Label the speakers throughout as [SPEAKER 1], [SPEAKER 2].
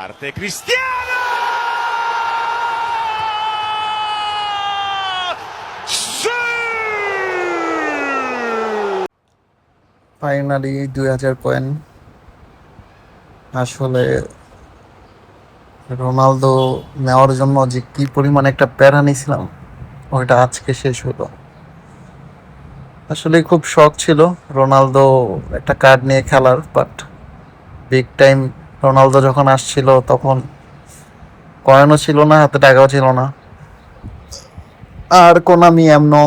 [SPEAKER 1] Parte Cristiano!
[SPEAKER 2] Finally 2000 coin. আসলে Ronaldo নেওয়ার জন্য যে কি পরিমাণ একটা প্যারা নিয়েছিলাম ওইটা আজকে শেষ হলো। আসলে খুব শখ ছিল রোনালদো একটা কার্ড নিয়ে খেলার, বাট বিগ টাইম রোনালদো যখন আসছিল তখন কয়েনও ছিল না, হাতে টাকাও ছিল না। আর কোনামি এমনও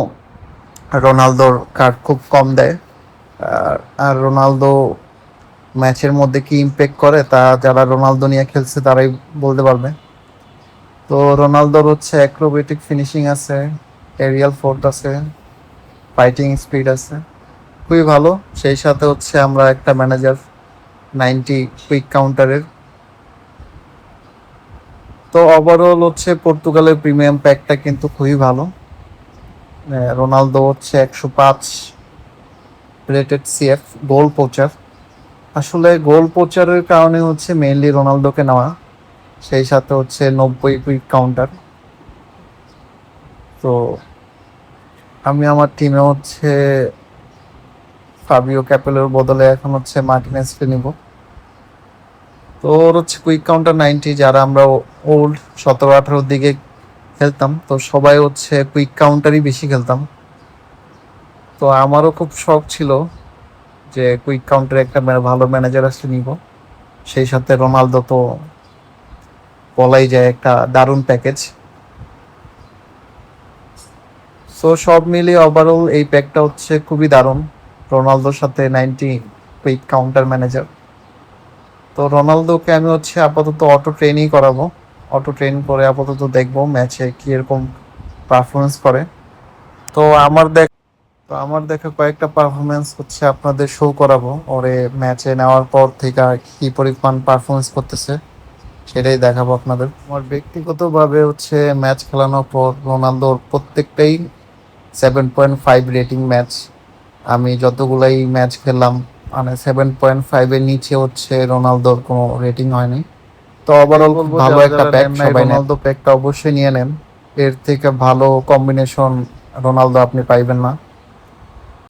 [SPEAKER 2] রোনালদোর কার্ড খুব কম দেয়। আর রোনালদো ম্যাচের মধ্যে কি ইম্প্যাক্ট করে তা যারা রোনালদো নিয়ে খেলছে তারাই বলতে পারবে। তো রোনালদোর হচ্ছে অ্যাক্রোবেটিক ফিনিশিং আছে, এরিয়াল ফোর্থ আছে, ফাইটিং স্পিড আছে, খুবই ভালো। সেই সাথে হচ্ছে আমরা একটা ম্যানেজার 90 কুইক কাউন্টারের। তো ওভারঅল হচ্ছে পর্তুগালের প্রিমিয়াম প্যাকটা কিন্তু খুবই ভালো। রোনালদো হচ্ছে 105 রেটেড সিএফ গোল পোচার। আসলে গোল পোচারের কারণে হচ্ছে মেইনলি রোনালদোকে নেওয়া। সেই সাথে হচ্ছে 90 কুইক কাউন্টার। তো আমি আমার টিমে হচ্ছে ফাবিও ক্যাপেলোর বদলে এখন হচ্ছে মার্টিনেজকে নিব। তো ওর হচ্ছে কুইক কাউন্টার 90। যারা আমরা ওল্ড 17-18 দিকে খেলতাম তো সবাই হচ্ছে কুইক কাউন্টারই বেশি খেলতাম। তো আমারও খুব শখ ছিল যে কুইক কাউন্টারে একটা ভালো ম্যানেজার আসলে নিব। সেই সাথে রোনালদো তো বলাই যায় একটা দারুণ প্যাকেজ। সো সব মিলিয়ে ওভারঅল এই প্যাকটা হচ্ছে খুবই দারুণ। রোনালদোর সাথে 90 কুইক কাউন্টার ম্যানেজার। তো রোনালদোকে আমি হচ্ছে আপাতত অটো ট্রেনই করাবো। অটো ট্রেন করে আপাতত দেখবো ম্যাচে কি এরকম পারফরমেন্স করে। তো আমার দেখা কয়েকটা পারফরমেন্স হচ্ছে আপনাদের শো করাবো। ওরে ম্যাচে নেওয়ার পর থেকে কি পরিমাণ পারফরমেন্স করতেছে সেটাই দেখাবো আপনাদের। আমার ব্যক্তিগতভাবে হচ্ছে ম্যাচ খেলানোর পর রোনালদোর প্রত্যেকটাই 7.5 রেটিং ম্যাচ। আমি যতগুলাই ম্যাচ খেললাম মানে 7.5-এর নিচে হচ্ছে রোনালদোর কোনো রেটিং হয়নি। তো ওভারঅল খুব ভালো একটা প্যাক, সবাই রোনালদো প্যাকটা অবশ্যই নিয়ে নেন। এর থেকে ভালো কম্বিনেশন রোনালদো আপনি পাইবেন না।